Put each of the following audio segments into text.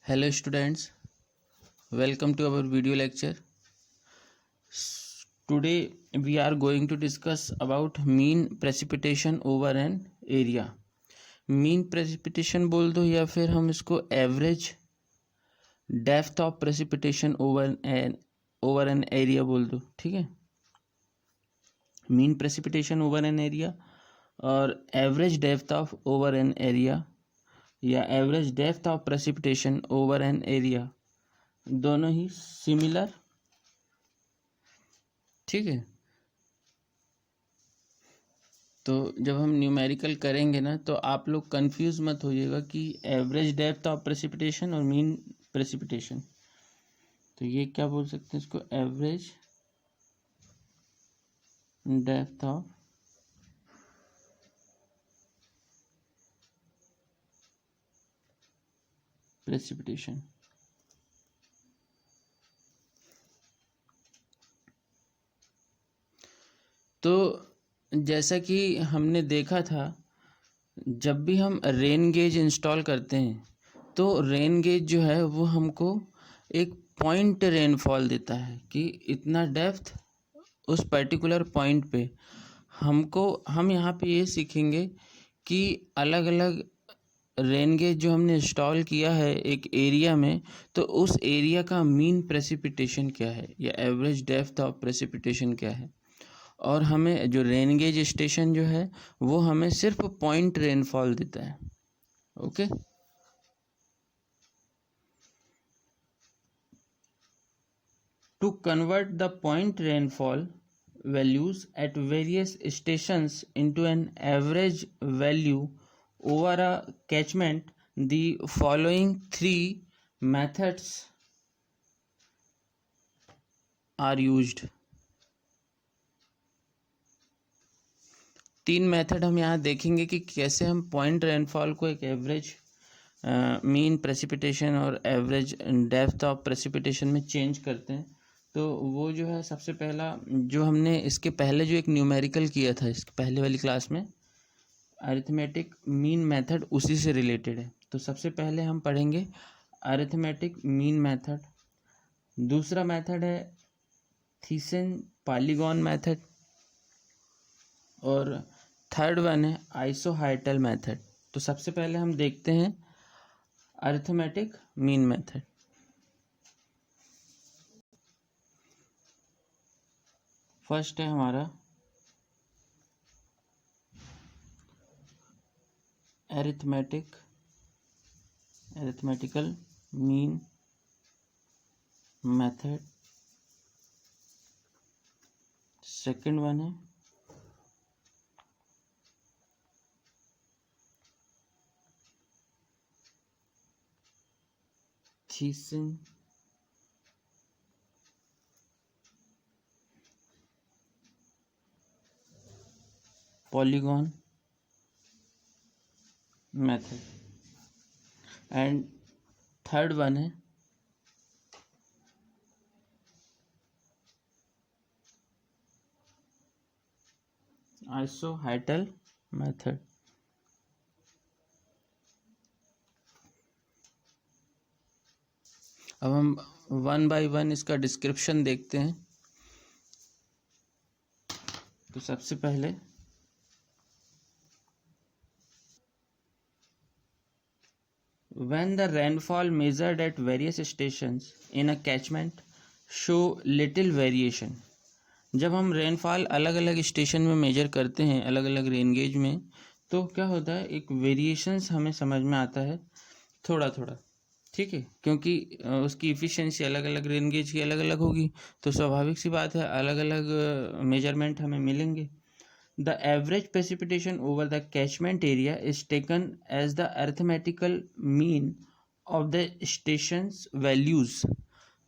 Hello students, welcome to our video lecture. Today we are going to discuss about mean precipitation over an area. Mean precipitation बोल दो या फिर हम इसको average depth of precipitation over an area बोल दो, ठीक है। Mean precipitation over an area और average depth of over an area या average depth of precipitation over an area दोनों ही सिमिलर, ठीक है। तो जब हम न्यूमेरिकल करेंगे ना तो आप लोग कंफ्यूज मत होइएगा कि एवरेज डेप्थ ऑफ प्रेसिपिटेशन और मीन प्रेसिपिटेशन, तो ये क्या बोल सकते हैं इसको, एवरेज डेप्थ ऑफ प्रेसिपिटेशन। तो जैसा कि हमने देखा था, जब भी हम रेन गेज इंस्टॉल करते हैं तो रेन गेज जो है वो हमको एक पॉइंट रेनफॉल देता है कि इतना डेप्थ उस पर्टिकुलर पॉइंट पे। हम यहाँ पे ये सीखेंगे कि अलग अलग रेन गेज जो हमने इंस्टॉल किया है एक एरिया में, तो उस एरिया का मीन प्रेसिपिटेशन क्या है या एवरेज डेप्थ ऑफ प्रेसिपिटेशन क्या है। और हमें जो रेन गेज स्टेशन जो है वो हमें सिर्फ पॉइंट रेनफॉल देता है, okay. To convert the point rainfall values at various stations into an average value over a catchment, the following three methods are used. तीन मेथड हम यहाँ देखेंगे कि कैसे हम पॉइंट रेनफॉल को एक एवरेज मीन प्रेसिपिटेशन और एवरेज डेप्थ ऑफ प्रेसिपिटेशन में चेंज करते हैं। तो वो जो है सबसे पहला, जो हमने इसके पहले जो एक न्यूमेरिकल किया था इसके पहले वाली क्लास में, अरिथमेटिक मीन मेथड उसी से रिलेटेड है। तो सबसे पहले हम पढ़ेंगे अरिथमेटिक मीन मेथड। दूसरा मेथड है थीसन पॉलीगॉन मेथड और थर्ड वन है आइसोहाइटल मेथड। तो सबसे पहले हम देखते हैं अरिथमेटिक मीन मेथड। फर्स्ट है हमारा arithmetical mean method. Second one है Thiessen polygon method and third one है आइसोहाइटल मेथड। अब हम वन बाय वन इसका डिस्क्रिप्शन देखते हैं। तो सबसे पहले when the rainfall measured at various stations in a catchment show little variation, जब हम रेनफॉल अलग अलग स्टेशन में मेजर करते हैं अलग अलग रेन गेज में, तो क्या होता है, एक वेरिएशंस हमें समझ में आता है थोड़ा थोड़ा, ठीक है। क्योंकि उसकी इफ़िशियंसी अलग अलग रेन गेज की अलग अलग होगी, तो स्वाभाविक सी बात है अलग अलग मेजरमेंट हमें मिलेंगे। The average precipitation over the catchment area is taken as the arithmetical mean of the station's values.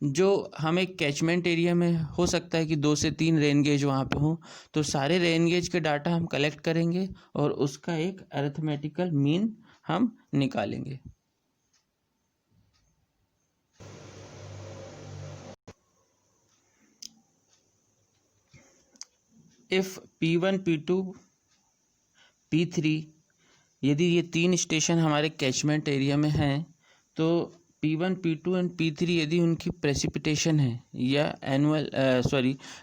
जो हमें कैचमेंट एरिया में हो सकता है कि 2 से 3 रेन गेज वहाँ पे हों, तो सारे रेन गेज के डाटा हम कलेक्ट करेंगे और उसका एक अरिथमेटिकल मीन हम निकालेंगे। इफ़ P1, P2, P3 यदि ये 3 स्टेशन हमारे कैचमेंट एरिया में हैं, तो P1 P2 एंड P3 यदि उनकी प्रेसिपिटेशन है या एनुअल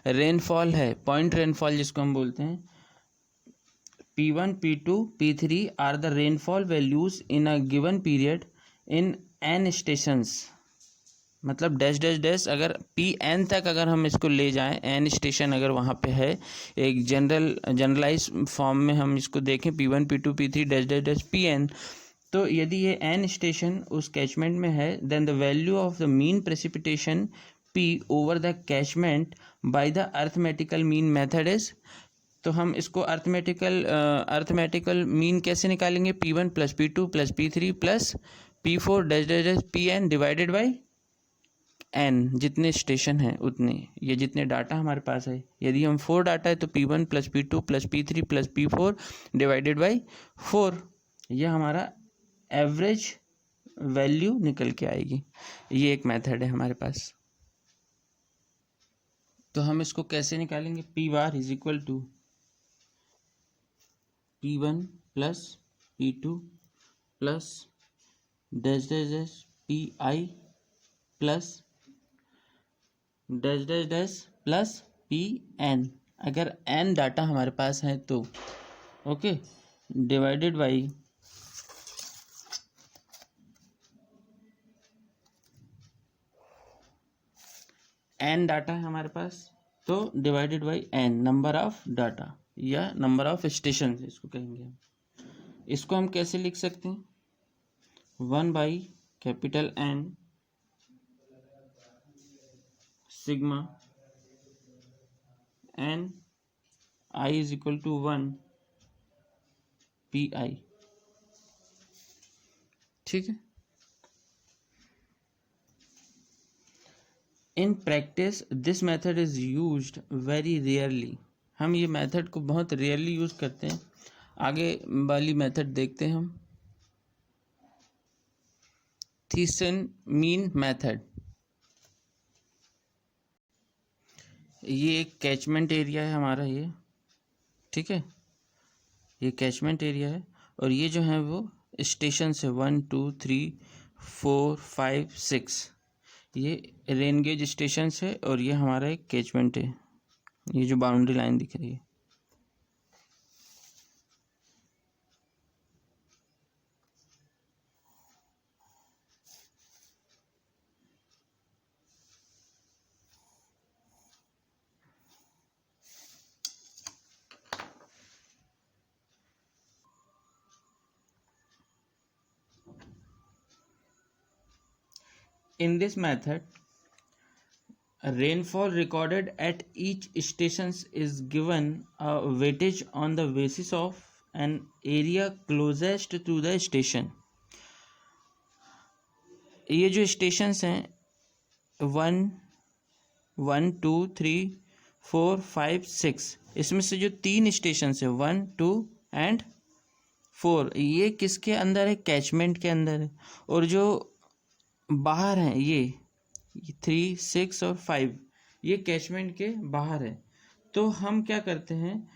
रेनफॉल है, पॉइंट रेनफॉल जिसको हम बोलते हैं, P1 P2 P3 are the rainfall values in a given period in n stations, मतलब डैश डैश डैश, अगर Pn तक अगर हम इसको ले जाएं, n स्टेशन अगर वहाँ पे है, एक जनरलाइज फॉर्म में हम इसको देखें P1 P2 P3 dash dash dash Pn, तो यदि ये n स्टेशन उस कैचमेंट में है, then the value of the mean precipitation P over the catchment by the arithmetical mean method is, तो हम इसको अर्थमेटिकल मीन कैसे निकालेंगे, P1 plus P2 plus P3 plus P4 dash dash dash Pn divided by n, जितने station हैं उतने, ये जितने डाटा हमारे पास है, यदि हम 4 डाटा है तो P1 plus P2 plus P3 plus P4 divided by 4, यह हमारा एवरेज वैल्यू निकल के आएगी। ये एक मेथड है हमारे पास। तो हम इसको कैसे निकालेंगे, P bar is equal to P1 plus P2 plus dash dash dash Pi plus dash dash dash plus Pn, अगर n डाटा हमारे पास है तो, okay, divided by n data है हमारे पास, तो divided by n number of data या नंबर ऑफ स्टेशन इसको कहेंगे हम। इसको हम कैसे लिख सकते हैं, 1 by capital N sigma n I is equal to 1 Pi, ठीक है। In practice this method is used very rarely, हम ये मेथड को बहुत रेयरली यूज करते हैं। आगे वाली मेथड देखते हैं हम, थीसन मीन मेथड। ये एक कैचमेंट एरिया है हमारा, ये ठीक है, ये कैचमेंट एरिया है, और ये जो है वो स्टेशन है 1 2 3 4 5 6, ये रेन गेज स्टेशन है, और ये हमारा एक कैचमेंट है, ये जो बाउंड्री लाइन दिख रही है। In this method, rainfall recorded at each station is given a weightage on the basis of an area closest to the station. ये जो स्टेशंस हैं 1 1 2 3 4 5 6, इसमें से जो 3 स्टेशंस है 1 2 एंड 4, ये किसके अंदर है, कैचमेंट के अंदर है, और जो बाहर हैं ये 3 6 और 5, ये कैचमेंट के बाहर है। तो हम क्या करते हैं,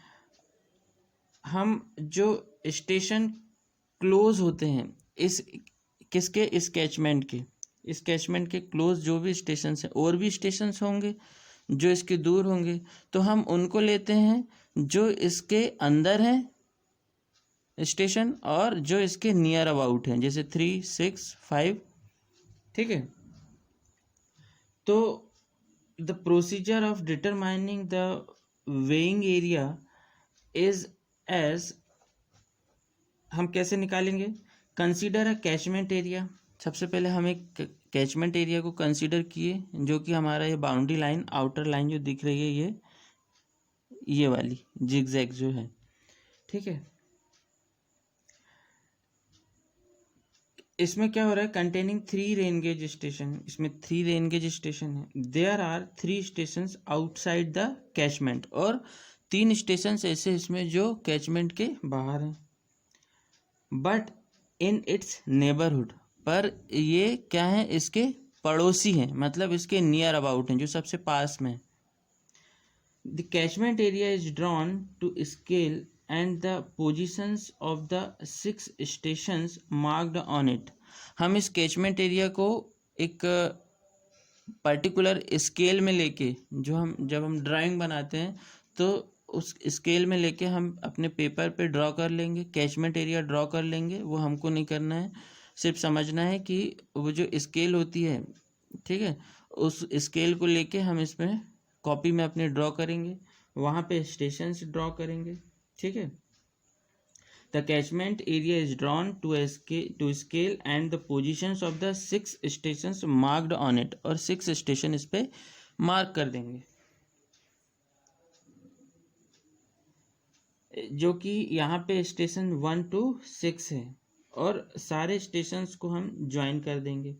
हम जो स्टेशन क्लोज होते हैं इस किसके, इस कैचमेंट के क्लोज जो भी स्टेशन हैं, और भी स्टेशन होंगे जो इसके दूर होंगे, तो हम उनको लेते हैं जो इसके अंदर हैं स्टेशन, और जो इसके नियर अबाउट हैं, जैसे 3 6 5, ठीक है। तो the procedure of determining the weighing area is as, हम कैसे निकालेंगे, कंसीडर अ कैचमेंट एरिया। सबसे पहले हम एक कैचमेंट एरिया को कंसीडर किए, जो कि हमारा ये बाउंड्री लाइन, आउटर लाइन जो दिख रही है, ये वाली जिगजैग जो है, ठीक है। इसमें क्या हो रहा है, कंटेनिंग 3 रेन गेज स्टेशन, इसमें 3 रेन गेज स्टेशन है। There are 3 station outside the catchment, और 3 स्टेशन ऐसे इसमें जो कैचमेंट के बाहर हैं, बट इन इट्स नेबरहुड, पर ये क्या है, इसके पड़ोसी हैं, मतलब इसके नियर अबाउट हैं, जो सबसे पास में। The catchment area is drawn to scale and the positions of the 6 stations marked on it, हम इस कैचमेंट एरिया को एक पर्टिकुलर स्केल में लेके, जब हम ड्राइंग बनाते हैं तो उस स्केल में लेके हम अपने पेपर पे ड्रॉ कर लेंगे, कैचमेंट एरिया ड्रॉ कर लेंगे। वो हमको नहीं करना है, सिर्फ समझना है कि वो जो स्केल होती है, ठीक है, उस स्केल को लेके हम इसमें कॉपी में अपने ड्रॉ करेंगे, वहाँ पे स्टेशंस ड्रॉ करेंगे, ठीक है। The catchment area is drawn to scale and the positions of the 6 stations marked on it, और 6 स्टेशन इस पे मार्क कर देंगे, जो कि यहाँ पे स्टेशन 1 to 6 है, और सारे स्टेशंस को हम ज्वाइन कर देंगे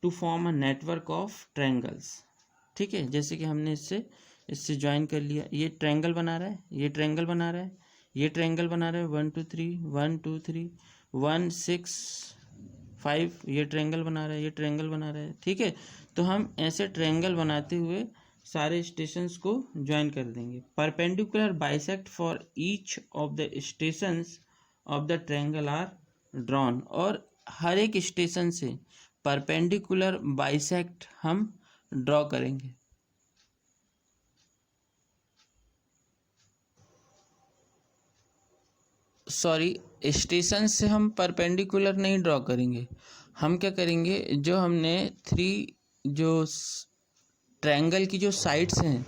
to form a network of triangles, ठीक है। जैसे कि हमने इससे ज्वाइन कर लिया, ये ट्रायंगल बना रहा है, ये ट्रायंगल बना रहा है, ये ट्रायंगल बना रहा है, 1 2 3 1 2 3 1 6 5, ये ट्रायंगल बना रहा है, ये ट्रायंगल बना रहा है, ठीक है। तो हम ऐसे ट्रायंगल बनाते हुए सारे स्टेशंस को ज्वाइन कर देंगे। Perpendicular bisect for each of the stations of the triangle are drawn, और हर एक स्टेशन से परपेंडिकुलर बाइसेक्ट हम ड्रॉ करेंगे। सॉरी, स्टेशन से हम परपेंडिकुलर नहीं ड्रॉ करेंगे, हम क्या करेंगे, जो हमने जो ट्रायंगल की जो साइड्स हैं,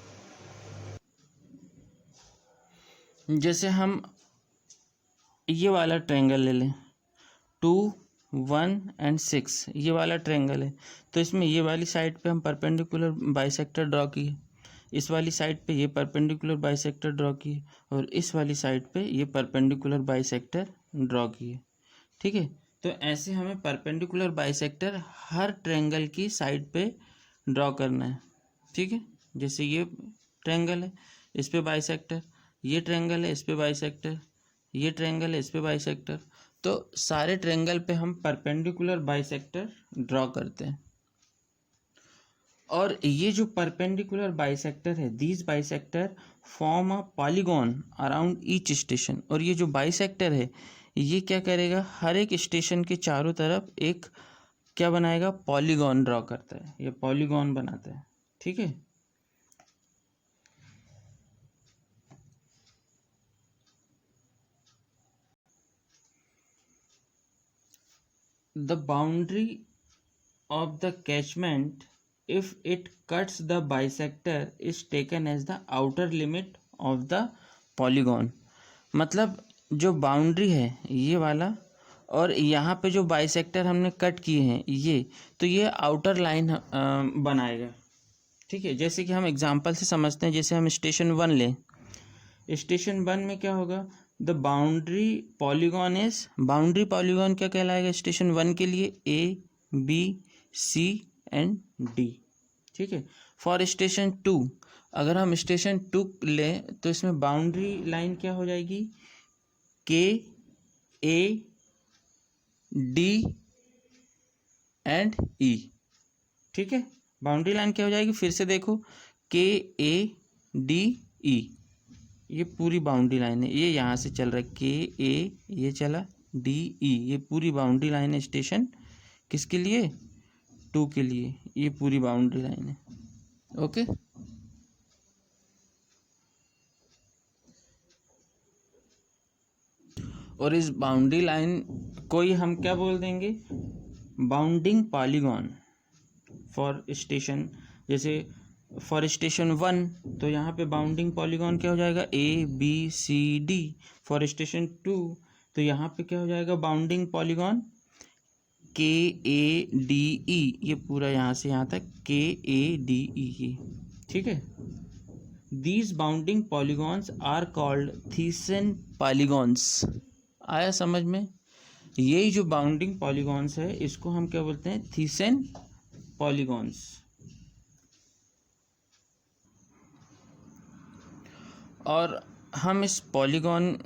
जैसे हम ये वाला ट्रायंगल ले लें, 2 1 and 6, ये वाला ट्रायंगल है, तो इसमें ये वाली साइड पे हम परपेंडिकुलर बाइसेक्टर ड्रॉ किए, इस वाली साइड पे ये परपेंडिकुलर बाइसेक्टर ड्रॉ किए, और इस वाली साइड पे ये परपेंडिकुलर बाइसेक्टर ड्रॉ किए, ठीक है। तो ऐसे हमें परपेंडिकुलर बाइसेक्टर हर ट्रायंगल की साइड पे ड्रॉ करना है, ठीक है। जैसे ये ट्रायंगल है, इस पे बाइसेक्टर, ये ट्रायंगल है, इस पे बाइसेक्टर, ये ट्रायंगल है, इस पे बाइसेक्टर, तो सारे ट्रायंगल पे हम परपेंडिकुलर बाइसेक्टर ड्रॉ करते हैं। और ये जो परपेंडिकुलर बाइसेक्टर है, these bisector form a polygon around each station, और ये जो बाइसेक्टर है ये क्या करेगा, हर एक स्टेशन के चारों तरफ एक क्या बनाएगा, पॉलीगॉन ड्रॉ करता है, ये पॉलीगॉन बनाता है, ठीक है। The boundary of the catchment, if it cuts the bisector, is taken as the outer limit of the polygon। मतलब जो बाउंड्री है ये वाला, और यहाँ पे जो बाइसेक्टर हमने कट किए हैं ये, तो ये आउटर लाइन बनाएगा, ठीक है। जैसे कि हम एग्जांपल से समझते हैं, जैसे हम स्टेशन 1 लें, स्टेशन 1 में क्या होगा, द बाउंड्री पॉलीगॉन क्या कहलाएगा स्टेशन 1 के लिए, A B C and D, ठीक है। फॉर स्टेशन 2, अगर हम स्टेशन 2 लें तो इसमें बाउंड्री लाइन क्या हो जाएगी, K A D and E, ठीक है। बाउंड्री लाइन क्या हो जाएगी, फिर से देखो, K A D E, ये पूरी बाउंड्री लाइन है, ये यहाँ से चल रहा है, K A ये चला, D E, ये पूरी बाउंड्री लाइन है स्टेशन किसके लिए, 2 के लिए, ये पूरी बाउंड्री लाइन है, ओके। और इस बाउंड्री लाइन को ही हम क्या बोल देंगे, बाउंडिंग पॉलीगॉन फॉर स्टेशन। जैसे फॉर स्टेशन 1 तो यहाँ पे बाउंडिंग पॉलीगॉन क्या हो जाएगा, A B C D। For station 2 तो यहाँ पे क्या हो जाएगा, bounding polygon K A D E, ये पूरा यहाँ से यहाँ तक K A D E ये, ठीक है। These bounding polygons are called Thiessen polygons. आया समझ में, यही जो बाउंडिंग पॉलीगॉन्स है इसको हम क्या बोलते हैं, थीसन पॉलीगॉन्स। और हम इस पॉलीगॉन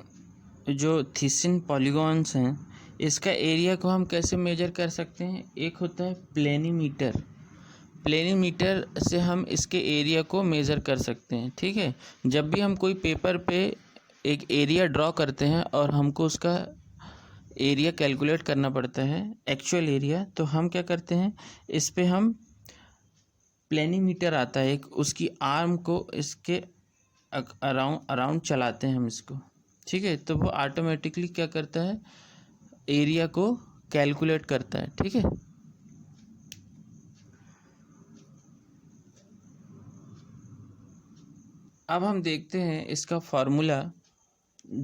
जो थीसन पॉलीगॉन्स हैं इसका एरिया को हम कैसे मेजर कर सकते हैं, एक होता है प्लेनीमीटर, प्लेनीमीटर से हम इसके एरिया को मेज़र कर सकते हैं, ठीक है। जब भी हम कोई पेपर पे एक एरिया ड्रॉ करते हैं और हमको उसका एरिया कैलकुलेट करना पड़ता है, एक्चुअल एरिया, तो हम क्या करते हैं, इस पे हम प्लेनीमीटर आता है एक, उसकी आर्म को इसके अराउंड चलाते हैं हम इसको, ठीक है। तो वो ऑटोमेटिकली क्या करता है, एरिया को कैलकुलेट करता है, ठीक है। अब हम देखते हैं इसका फार्मूला।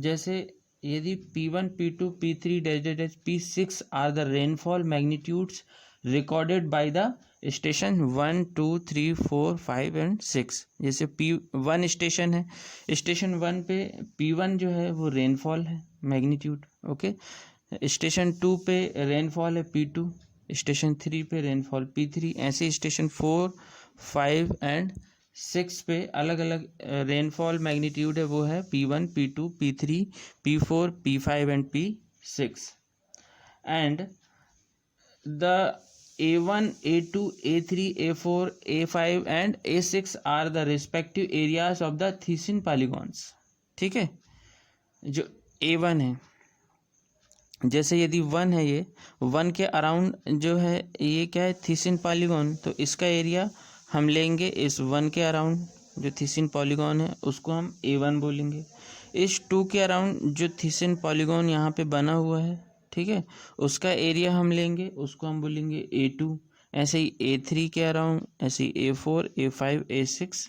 जैसे यदि P1, P2, P3 dash P6 are the rainfall magnitudes recorded by the station 1, 2, 3, 4, 5 and 6। जैसे P1 स्टेशन है, स्टेशन 1 पे P1 जो है वो रेनफॉल है मैग्नीट्यूड, ओके। स्टेशन 2 पे रेनफॉल है P2, स्टेशन 3 पे रेनफॉल P3, ऐसे स्टेशन 4, 5 एंड 6 पे अलग अलग रेनफॉल मैग्नीट्यूड है, वो है P1, P2, P3, P4, P5 and P6। And the A1, A2, A3, A4, A5 and A6 are the respective areas of the Thiessen polygons, ठीक है। जो A1 है, जैसे यदि 1 है, ये 1 के अराउंड जो है ये क्या है, थीसिन पॉलीगॉन, तो इसका एरिया हम लेंगे इस 1 के अराउंड जो थीसिन पॉलीगॉन है उसको हम A1 बोलेंगे। इस 2 के अराउंड जो थीसिन पॉलीगॉन यहाँ पे बना हुआ है, ठीक है, उसका एरिया हम लेंगे, उसको हम बोलेंगे A2। ऐसे ही A3 के अराउंड, ऐसे ही A4, A5, A6,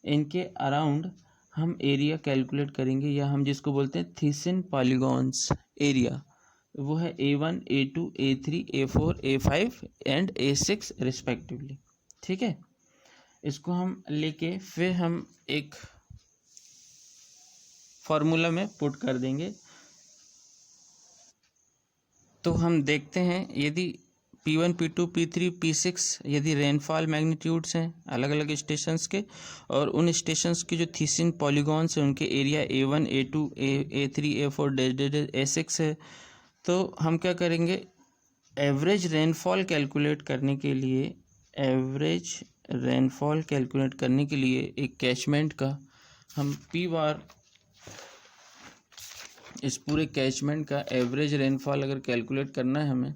इनके अराउंड हम एरिया कैलकुलेट करेंगे, या हम जिसको बोलते हैं थीसिन पॉलीगॉन्स एरिया, वो है A1, A2, A3, A4, A5 and A6 respectively, ठीक है। इसको हम लेके फिर हम एक फॉर्मूला में पुट कर देंगे। तो हम देखते हैं यदि P1, P2, P3, P6 यदि रेनफॉल मैग्नीट्यूड्स हैं अलग अलग स्टेशंस के, और उन स्टेशंस के जो थीसिन पॉलीगॉन्स हैं उनके area A1, A2, A3, A4 A6 है, तो हम क्या करेंगे, एवरेज रेनफॉल कैलकुलेट करने के लिए, एवरेज रेनफॉल कैलकुलेट करने के लिए एक कैचमेंट का हम P बार, इस पूरे कैचमेंट का एवरेज रेनफॉल अगर कैलकुलेट करना है हमें,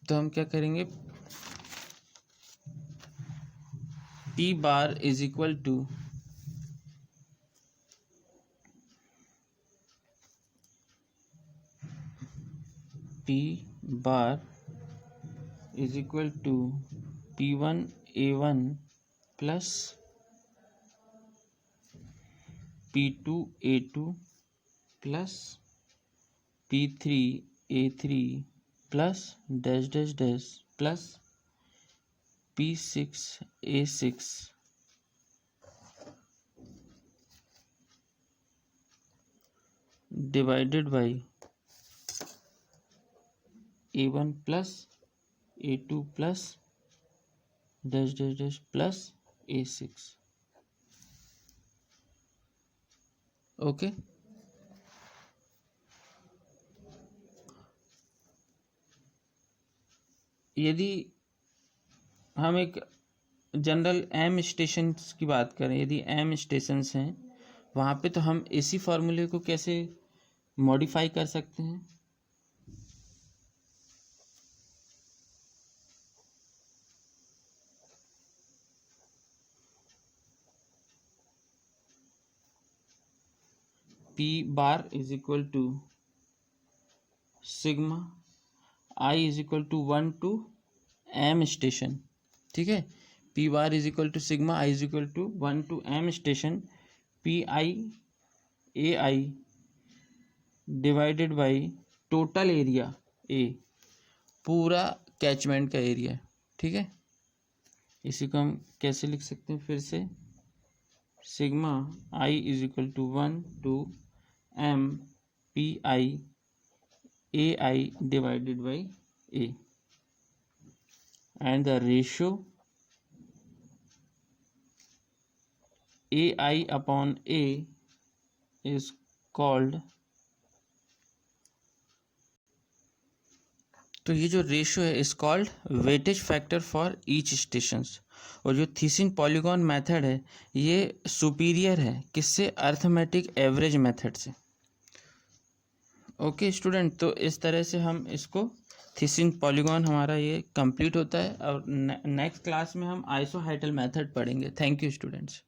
तो हम क्या करेंगे, P bar is equal to P bar is equal to P1 A1 plus P2 A2 plus P3 A3 plus dash dash dash plus P6 A6 divided by A1 plus A2 plus dash dash dash plus A6, okay. यदि हम एक general M stations की बात करें, यदि M stations हैं वहाँ पे, तो हम इसी फार्मूले को कैसे मॉडिफाई कर सकते हैं, P bar is equal to sigma I is equal to 1 to M station, ठीक है। P bar is equal to sigma I is equal to 1 to M station PI AI divided by total area A, पूरा catchment का area, ठीक है। इसी को हम कैसे लिख सकते हैं, फिर से sigma I is equal to 1 to M PI AI divided by A, and the ratio AI upon A is called, तो ये जो रेशियो है is called weightage factor for each stations. और जो थीसिन पॉलीगॉन मेथड है ये सुपीरियर है किससे, अर्थमेटिक एवरेज मेथड से, ओके स्टूडेंट, तो इस तरह से हम इसको थिसिन पॉलीगॉन हमारा ये कंप्लीट होता है, और नेक्स्ट क्लास में हम आइसोहेड्रल मेथड पढ़ेंगे। Thank you students.